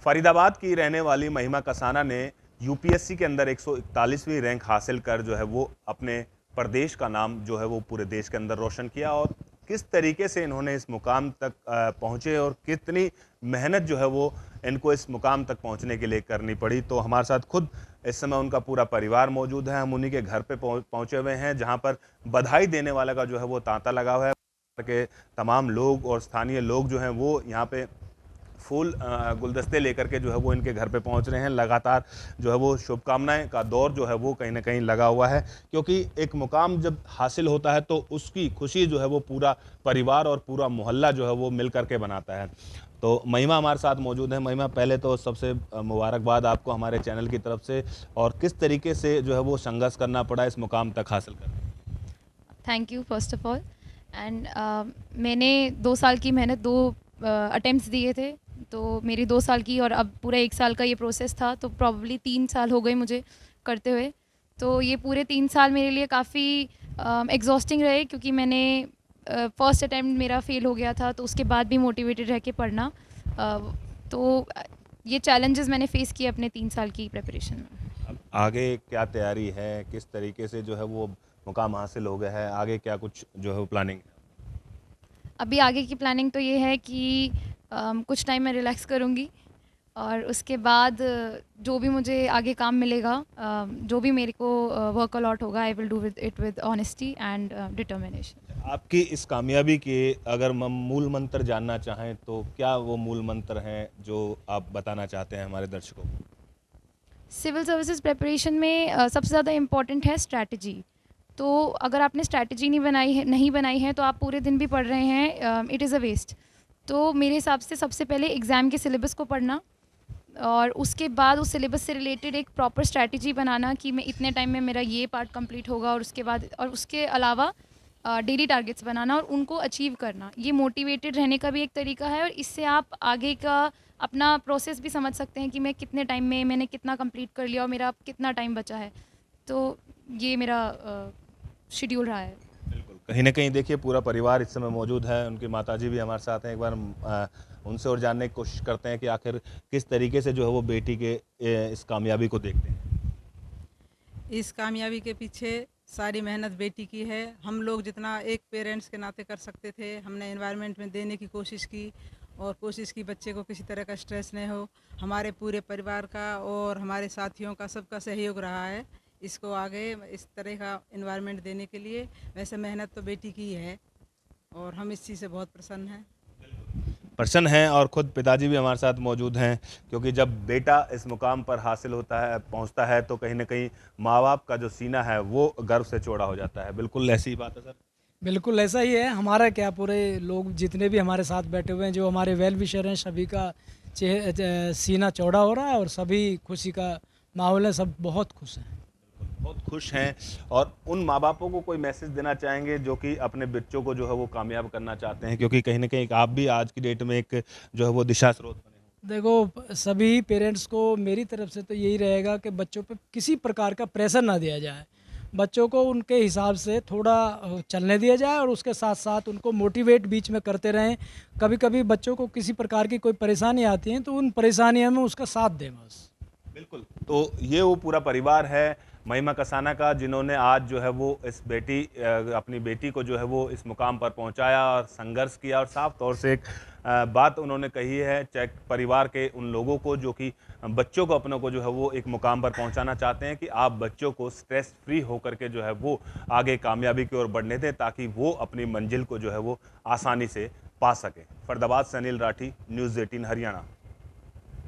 फरीदाबाद की रहने वाली महिमा कसाना ने यूपीएससी के अंदर 141वीं रैंक हासिल कर जो है वो अपने प्रदेश का नाम जो है वो पूरे देश के अंदर रोशन किया। और किस तरीके से इन्होंने इस मुकाम तक पहुँचे और कितनी मेहनत जो है वो इनको इस मुकाम तक पहुँचने के लिए करनी पड़ी, तो हमारे साथ खुद इस समय उनका पूरा परिवार मौजूद है। हम उन्हीं के घर पे पहुँचे हुए हैं, जहाँ पर बधाई देने वाला का जो है वो तांता लगा हुआ है। के तमाम लोग और स्थानीय लोग जो हैं वो यहाँ पे फूल गुलदस्ते लेकर के जो है वो इनके घर पे पहुंच रहे हैं। लगातार जो है वो शुभकामनाएं का दौर जो है वो कहीं ना कहीं लगा हुआ है, क्योंकि एक मुकाम जब हासिल होता है तो उसकी खुशी जो है वो पूरा परिवार और पूरा मोहल्ला जो है वो मिल करके बनाता है। तो महिमा हमारे साथ मौजूद है। महिमा, पहले तो सबसे मुबारकबाद आपको हमारे चैनल की तरफ से, और किस तरीके से जो है वो संघर्ष करना पड़ा इस मुकाम तक हासिल करने। Thank you first of all. And मैंने 2 साल की मेहनत, 2 अटेम्प्ट्स दिए थे, तो मेरी 2 साल की और अब पूरा 1 साल का ये प्रोसेस था, तो प्रॉब्ली 3 साल हो गए मुझे करते हुए। तो ये पूरे 3 साल मेरे लिए काफ़ी एग्जॉस्टिंग रहे, क्योंकि मैंने फर्स्ट अटैम्प्ट मेरा फेल हो गया था, तो उसके बाद भी मोटिवेटेड रह के पढ़ना। तो ये चैलेंजेस मैंने फेस किए अपने 3 साल की प्रिपरेशन में। अब आगे क्या तैयारी है, किस तरीके से जो है वो मुकाम हासिल हो गया है, आगे क्या कुछ जो है वो प्लानिंग है? अभी आगे की प्लानिंग तो ये है कि कुछ टाइम मैं रिलैक्स करूँगी, और उसके बाद जो भी मुझे आगे काम मिलेगा, जो भी मेरे को वर्क अलॉट होगा, I will do it with honesty and determination. आपकी इस कामयाबी के अगर हम मूल मंत्र जानना चाहें तो क्या वो मूल मंत्र हैं जो आप बताना चाहते हैं हमारे दर्शकों को? सिविल सर्विसेज प्रिपरेशन में सबसे ज़्यादा इम्पॉर्टेंट है स्ट्रैटेजी। तो अगर आपने स्ट्रैटेजी नहीं बनाई है तो आप पूरे दिन भी पढ़ रहे हैं, इट इज़ अ वेस्ट। तो मेरे हिसाब से सबसे पहले एग्ज़ाम के सिलेबस को पढ़ना, और उसके बाद उस सिलेबस से रिलेटेड एक प्रॉपर स्ट्रैटेजी बनाना कि मैं इतने टाइम में मेरा ये पार्ट कंप्लीट होगा, और उसके बाद और उसके अलावा डेली टारगेट्स बनाना और उनको अचीव करना। ये मोटिवेटेड रहने का भी एक तरीका है, और इससे आप आगे का अपना प्रोसेस भी समझ सकते हैं कि मैं कितने टाइम में मैंने कितना कंप्लीट कर लिया और मेरा कितना टाइम बचा है। तो ये मेरा शेड्यूल रहा है। बिल्कुल, कहीं ना कहीं देखिए पूरा परिवार इस समय मौजूद है, उनकी माताजी भी हमारे साथ हैं। एक बार हम उनसे और जानने की कोशिश करते हैं कि आखिर किस तरीके से जो है वो बेटी के इस कामयाबी को देखते हैं। इस कामयाबी के पीछे सारी मेहनत बेटी की है। हम लोग जितना एक पेरेंट्स के नाते कर सकते थे, हमने एनवायरनमेंट में देने की कोशिश की, और कोशिश की बच्चे को किसी तरह का स्ट्रेस नहीं हो। हमारे पूरे परिवार का और हमारे साथियों का सबका सहयोग रहा है इसको आगे इस तरह का एनवायरनमेंट देने के लिए। वैसे मेहनत तो बेटी की है और हम इस चीज़ से बहुत प्रसन्न हैं। प्रसन्न हैं, और ख़ुद पिताजी भी हमारे साथ मौजूद हैं, क्योंकि जब बेटा इस मुकाम पर हासिल होता है, पहुंचता है, तो कहीं ना कहीं माँ बाप का जो सीना है वो गर्व से चौड़ा हो जाता है। बिल्कुल ऐसी ही बात है सर? बिल्कुल ऐसा ही है। हमारा क्या, पूरे लोग जितने भी हमारे साथ बैठे हुए हैं, जो हमारे वेल विशर हैं, सभी का सीना चौड़ा हो रहा है और सभी खुशी का माहौल है, सब बहुत खुश हैं। बहुत खुश हैं। और उन माँ बापों को कोई मैसेज देना चाहेंगे जो कि अपने बच्चों को जो है वो कामयाब करना चाहते हैं, क्योंकि कहीं ना कहीं आप भी आज की डेट में एक जो है वो दिशा स्रोत बने हो? देखो, सभी पेरेंट्स को मेरी तरफ से तो यही रहेगा कि बच्चों पे किसी प्रकार का प्रेशर ना दिया जाए। बच्चों को उनके हिसाब से थोड़ा चलने दिया जाए, और उसके साथ साथ उनको मोटिवेट बीच में करते रहें। कभी कभी बच्चों को किसी प्रकार की कोई परेशानी आती है तो उन परेशानियों में उसका साथ दें बस। बिल्कुल, तो ये वो पूरा परिवार है महिमा कसाना का, जिन्होंने आज जो है वो इस अपनी बेटी को जो है वो इस मुकाम पर पहुंचाया और संघर्ष किया। और साफ तौर से एक बात उन्होंने कही है चाहे परिवार के उन लोगों को जो कि बच्चों को, अपनों को जो है वो एक मुकाम पर पहुंचाना चाहते हैं, कि आप बच्चों को स्ट्रेस फ्री होकर के जो है वो आगे कामयाबी की ओर बढ़ने दें, ताकि वो अपनी मंजिल को जो है वो आसानी से पा सकें। फरीदाबाद से अनिल राठी, न्यूज़ 18 हरियाणा।